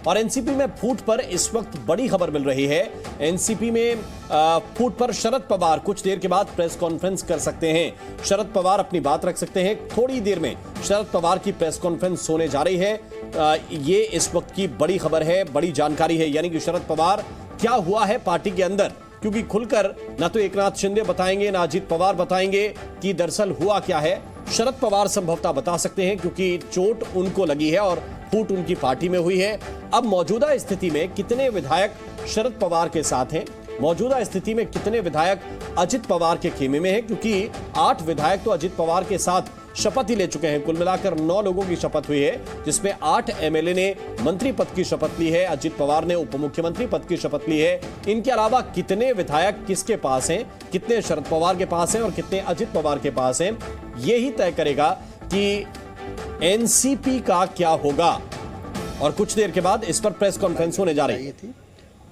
और एनसीपी में फूट पर इस वक्त बड़ी खबर मिल रही है। एनसीपी में फूट पर शरद पवार कुछ देर के बाद प्रेस कॉन्फ्रेंस कर सकते हैं। शरद पवार अपनी बात रख सकते हैं। थोड़ी देर में शरद पवार की प्रेस कॉन्फ्रेंस होने जा रही है। ये इस वक्त की बड़ी खबर है, बड़ी जानकारी है, यानी कि शरद पवार क्या हुआ है पार्टी के अंदर, क्योंकि खुलकर ना तो एकनाथ शिंदे बताएंगे ना अजित पवार बताएंगे कि दरअसल हुआ क्या है। शरद पवार संभवतः बता सकते हैं क्योंकि चोट उनको लगी है और फूट उनकी पार्टी में हुई है। अब मौजूदा स्थिति में कितने विधायक शरद पवार के साथ हैं, मौजूदा स्थिति में कितने विधायक अजित पवार के खेमे में हैं, क्योंकि 8 विधायक तो अजित पवार के साथ शपथ ही ले चुके हैं। कुल मिलाकर 9 लोगों की शपथ हुई है, जिसमें 8 एमएलए ने मंत्री पद की शपथ ली है, अजित पवार ने उप मुख्यमंत्री पद की शपथ ली है। इनके अलावा कितने विधायक किसके पास हैं, कितने शरद पवार के पास हैं और कितने अजित पवार के पास हैं, यही तय करेगा कि एनसीपी का क्या होगा। और कुछ देर के बाद इस पर प्रेस कॉन्फ्रेंस होने जा रही है।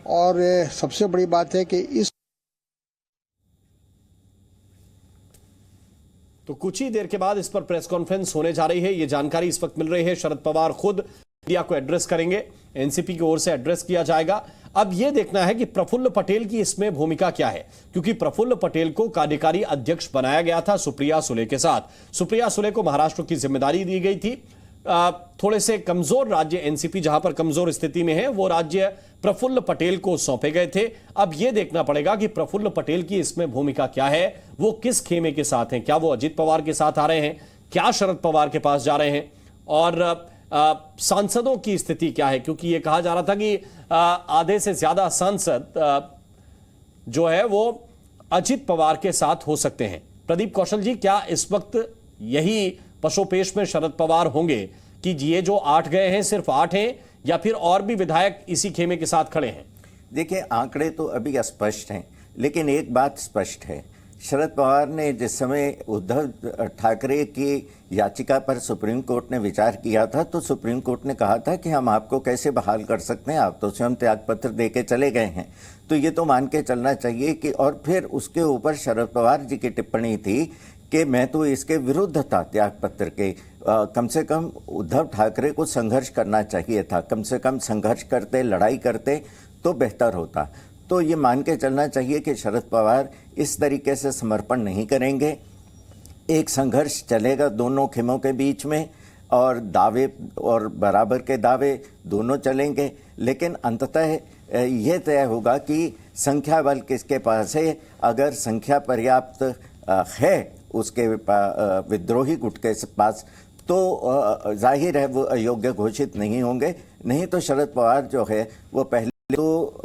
और सबसे बड़ी बात है कि तो कुछ ही देर के बाद इस पर प्रेस कॉन्फ्रेंस होने जा रही है। यह जानकारी इस वक्त मिल रही है। शरद पवार खुद मीडिया को एड्रेस करेंगे, एनसीपी की ओर से एड्रेस किया जाएगा। अब यह देखना है कि प्रफुल्ल पटेल की इसमें भूमिका क्या है, क्योंकि प्रफुल्ल पटेल को कार्यकारी अध्यक्ष बनाया गया था सुप्रिया सुले के साथ। सुप्रिया सुले को महाराष्ट्र की जिम्मेदारी दी गई थी। थोड़े से कमजोर राज्य एनसीपी जहां पर कमजोर स्थिति में है, वो राज्य प्रफुल्ल पटेल को सौंपे गए थे। अब यह देखना पड़ेगा कि प्रफुल्ल पटेल की इसमें भूमिका क्या है, वो किस खेमे के साथ हैं। क्या वो अजित पवार के साथ आ रहे हैं, क्या शरद पवार के पास जा रहे हैं, और सांसदों की स्थिति क्या है, क्योंकि यह कहा जा रहा था कि आधे से ज्यादा सांसद जो है वो अजित पवार के साथ हो सकते हैं। प्रदीप कौशल जी, क्या इस वक्त यही पशोपेश में शरद पवार होंगे कि ये जो 8 गए हैं सिर्फ 8 हैं, या फिर और भी विधायक इसी खेमे के साथ खड़े हैं? देखिए, आंकड़े तो अभी अस्पष्ट हैं, लेकिन एक बात स्पष्ट है। शरद पवार ने जिस समय उद्धव ठाकरे की याचिका पर सुप्रीम कोर्ट ने विचार किया था, तो सुप्रीम कोर्ट ने कहा था कि हम आपको कैसे बहाल कर सकते हैं, आप तो स्वयं त्यागपत्र दे के चले गए हैं। तो ये तो मान के चलना चाहिए कि, और फिर उसके ऊपर शरद पवार जी की टिप्पणी थी कि मैं तो इसके विरुद्ध था त्यागपत्र के। कम से कम उद्धव ठाकरे को संघर्ष करना चाहिए था, कम से कम संघर्ष करते, लड़ाई करते तो बेहतर होता। तो ये मान के चलना चाहिए कि शरद पवार इस तरीके से समर्पण नहीं करेंगे। एक संघर्ष चलेगा दोनों खेमों के बीच में, और दावे और बराबर के दावे दोनों चलेंगे, लेकिन अंततः ये तय होगा कि संख्या बल किसके पास है। अगर संख्या पर्याप्त है उसके विद्रोही गुट के पास, तो जाहिर है वो अयोग्य घोषित नहीं होंगे। नहीं तो शरद पवार जो है वो पहले तो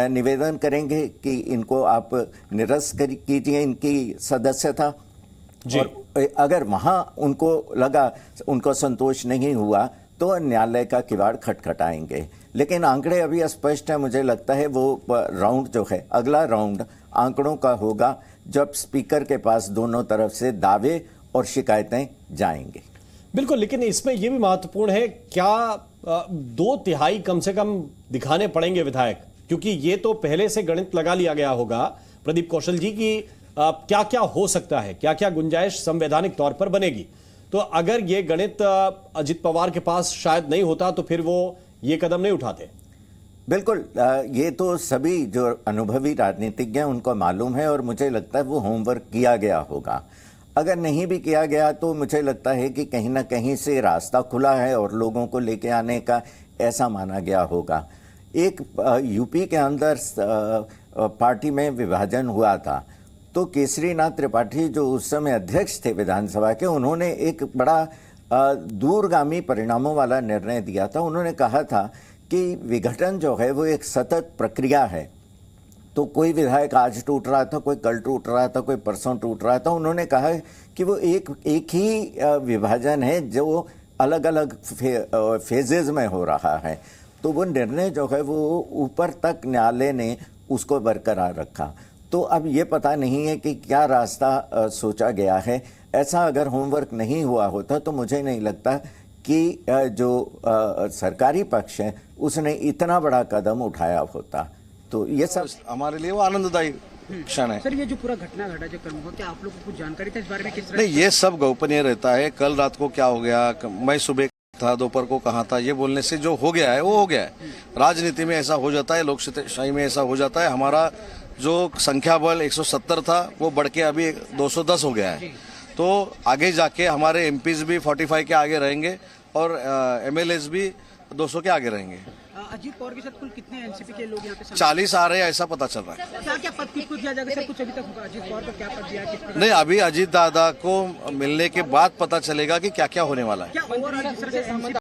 निवेदन करेंगे कि इनको आप निरस्त कीजिए इनकी सदस्यता, और अगर वहां उनको लगा, उनको संतोष नहीं हुआ, तो न्यायालय का किवाड़ खटखटाएंगे। लेकिन आंकड़े अभी अस्पष्ट है। मुझे लगता है वो राउंड जो है, अगला राउंड आंकड़ों का होगा, जब स्पीकर के पास दोनों तरफ से दावे और शिकायतें जाएंगे। बिल्कुल, लेकिन इसमें यह भी महत्वपूर्ण है, क्या 2/3 कम से कम दिखाने पड़ेंगे विधायक, क्योंकि ये तो पहले से गणित लगा लिया गया होगा प्रदीप कौशल जी की क्या क्या हो सकता है, क्या क्या गुंजाइश संवैधानिक तौर पर बनेगी। तो अगर ये गणित अजित पवार के पास शायद नहीं होता तो फिर वो ये कदम नहीं उठाते। बिल्कुल, ये तो सभी जो अनुभवी राजनीतिज्ञ हैं उनको मालूम है, और मुझे लगता है वो होमवर्क किया गया होगा। अगर नहीं भी किया गया तो मुझे लगता है कि कहीं ना कहीं से रास्ता खुला है और लोगों को लेके आने का ऐसा माना गया होगा। एक यूपी के अंदर पार्टी में विभाजन हुआ था, तो केसरीनाथ त्रिपाठी जो उस समय अध्यक्ष थे विधानसभा के, उन्होंने एक बड़ा दूरगामी परिणामों वाला निर्णय दिया था। उन्होंने कहा था कि विघटन जो है वो एक सतत प्रक्रिया है। तो कोई विधायक आज टूट रहा था, कोई कल टूट रहा था, कोई परसों टूट रहा था। उन्होंने कहा कि वो एक ही विभाजन है जो अलग अलग फेजेज में हो रहा है। तो वो निर्णय जो है वो ऊपर तक न्यायालय ने उसको बरकरार रखा। तो अब ये पता नहीं है कि क्या रास्ता सोचा गया है। ऐसा अगर होमवर्क नहीं हुआ होता तो मुझे नहीं लगता कि जो सरकारी पक्ष है उसने इतना बड़ा कदम उठाया होता। तो ये सब हमारे लिए वो आनंददायी क्षण है। सर, ये जो पूरा घटना घटा जो कर्म हुआ, क्या आप लोगों को कुछ जानकारी था इस बारे में? किस तरह? नहीं, ये सब गोपनीय रहता है। कल रात को क्या हो गया, मैं सुबह था, दोपहर को कहाँ था, ये बोलने से जो हो गया है वो हो गया है। राजनीति में ऐसा हो जाता है, लोकशाही में ऐसा हो जाता है। हमारा जो संख्या बल 170 था वो बढ़ के अभी 210 हो गया है। तो आगे जाके हमारे एमपीज भी 45 के आगे रहेंगे और एमएलएस भी 200 के आगे रहेंगे। अजीत पवार के साथ कुल कितने एनसीपी के लोग यहाँ पे 40 आ रहे हैं ऐसा पता चल रहा है। क्या क्या पद किसको दिया जाएगा सर? कुछ अभी तक होगा? अजीत पवार को क्या पद दिया, किस प्रकार? नहीं, अभी अजीत दादा को मिलने के बाद पता चलेगा कि क्या क्या होने वाला है। क्या ओवरऑल जिस तरह से NCP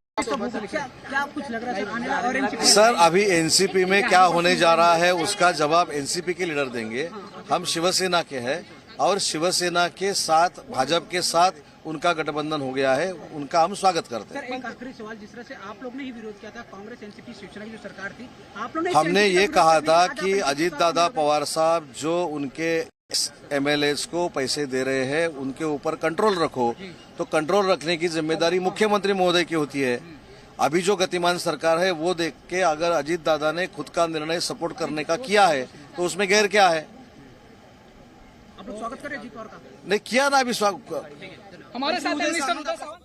क्या कुछ लग रहा है सर आने वाला? और NCP सर अभी एनसीपी में क्या होने जा रहा है उसका जवाब एनसीपी के लीडर देंगे। हम शिवसेना के हैं और शिवसेना के साथ भाजपा के साथ उनका गठबंधन हो गया है, उनका हम स्वागत करते हैं। सर एक आखिरी सवाल, जिस तरह से आप लोग ने ही विरोध किया था कांग्रेस एनसीपी शिवसेना की जो सरकार थी, आप लोग ने हमने ये कहा था कि अजीत दादा पवार साहब जो उनके एमएलएस को पैसे दे रहे हैं उनके ऊपर कंट्रोल रखो। तो कंट्रोल रखने की जिम्मेदारी मुख्यमंत्री महोदय की होती है। अभी जो गतिमान सरकार है वो देख के अगर अजीत दादा ने खुद का निर्णय सपोर्ट करने का किया है तो उसमें गैर क्या है? आप लोग स्वागत करें अजीत पवार का? नहीं किया ना अभी स्वागत। हमारे साथ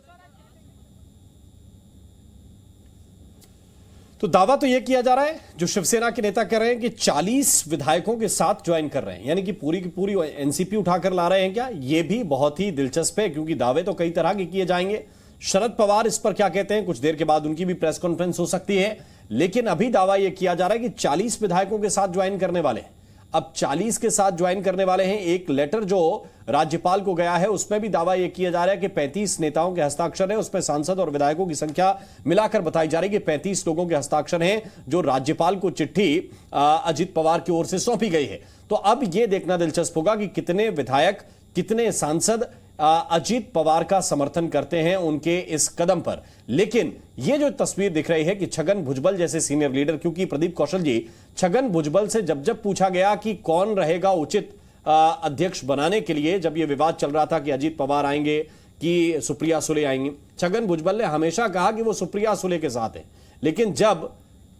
तो दावा तो यह किया जा रहा है, जो शिवसेना के नेता कह रहे हैं कि 40 विधायकों के साथ ज्वाइन कर रहे हैं, यानी कि पूरी की पूरी एनसीपी उठाकर ला रहे हैं क्या? यह भी बहुत ही दिलचस्प है, क्योंकि दावे तो कई तरह के किए जाएंगे। शरद पवार इस पर क्या कहते हैं, कुछ देर के बाद उनकी भी प्रेस कॉन्फ्रेंस हो सकती है। लेकिन अभी दावा यह किया जा रहा है कि 40 विधायकों के साथ ज्वाइन करने वाले हैं। अब 40 के साथ ज्वाइन करने वाले हैं। एक लेटर जो राज्यपाल को गया है उसमें भी दावा यह किया जा रहा है कि 35 नेताओं के हस्ताक्षर है। उसमें सांसद और विधायकों की संख्या मिलाकर बताई जा रही है कि 35 लोगों के हस्ताक्षर हैं, जो राज्यपाल को चिट्ठी अजीत पवार की ओर से सौंपी गई है। तो अब यह देखना दिलचस्प होगा कि कितने विधायक, कितने सांसद अजीत पवार का समर्थन करते हैं उनके इस कदम पर। लेकिन यह जो तस्वीर दिख रही है कि छगन भुजबल जैसे सीनियर लीडर, क्योंकि प्रदीप कौशल जी, छगन भुजबल से जब पूछा गया कि कौन रहेगा उचित अध्यक्ष बनाने के लिए, जब यह विवाद चल रहा था कि अजीत पवार आएंगे कि सुप्रिया सुले आएंगी, छगन भुजबल ने हमेशा कहा कि वो सुप्रिया सुले के साथ है। लेकिन जब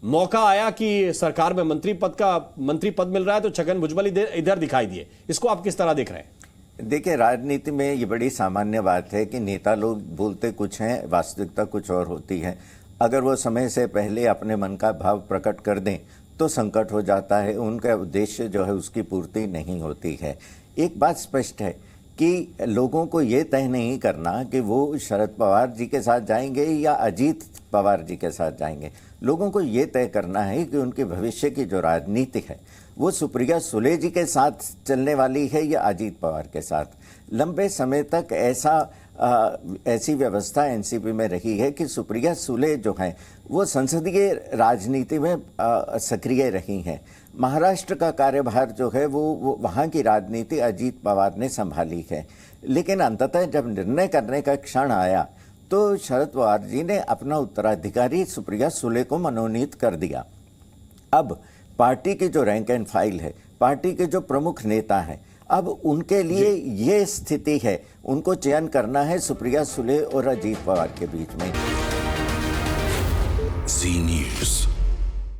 मौका आया कि सरकार में मंत्री पद मिल रहा है तो छगन भुजबल इधर दिखाई दिए। इसको आप किस तरह देख रहे हैं? देखिए, राजनीति में ये बड़ी सामान्य बात है कि नेता लोग बोलते कुछ हैं, वास्तविकता कुछ और होती है। अगर वो समय से पहले अपने मन का भाव प्रकट कर दें तो संकट हो जाता है, उनका उद्देश्य जो है उसकी पूर्ति नहीं होती है। एक बात स्पष्ट है कि लोगों को ये तय नहीं करना कि वो शरद पवार जी के साथ जाएंगे या अजीत पवार जी के साथ जाएंगे। लोगों को ये तय करना है कि उनके भविष्य की जो राजनीति है वो सुप्रिया सुले जी के साथ चलने वाली है या अजीत पवार के साथ। लंबे समय तक ऐसी व्यवस्था एनसीपी में रही है कि सुप्रिया सुले जो हैं वो संसदीय राजनीति में सक्रिय रही हैं। महाराष्ट्र का कार्यभार जो है वो वहाँ की राजनीति अजीत पवार ने संभाली है। लेकिन अंततः जब निर्णय करने का क्षण आया तो शरद पवार जी ने अपना उत्तराधिकारी सुप्रिया सुले को मनोनीत कर दिया। अब पार्टी की जो रैंक एंड फाइल है, पार्टी के जो प्रमुख नेता हैं, अब उनके लिए ये स्थिति है, उनको चयन करना है सुप्रिया सुले और अजीत पवार के बीच में। जी न्यूज़।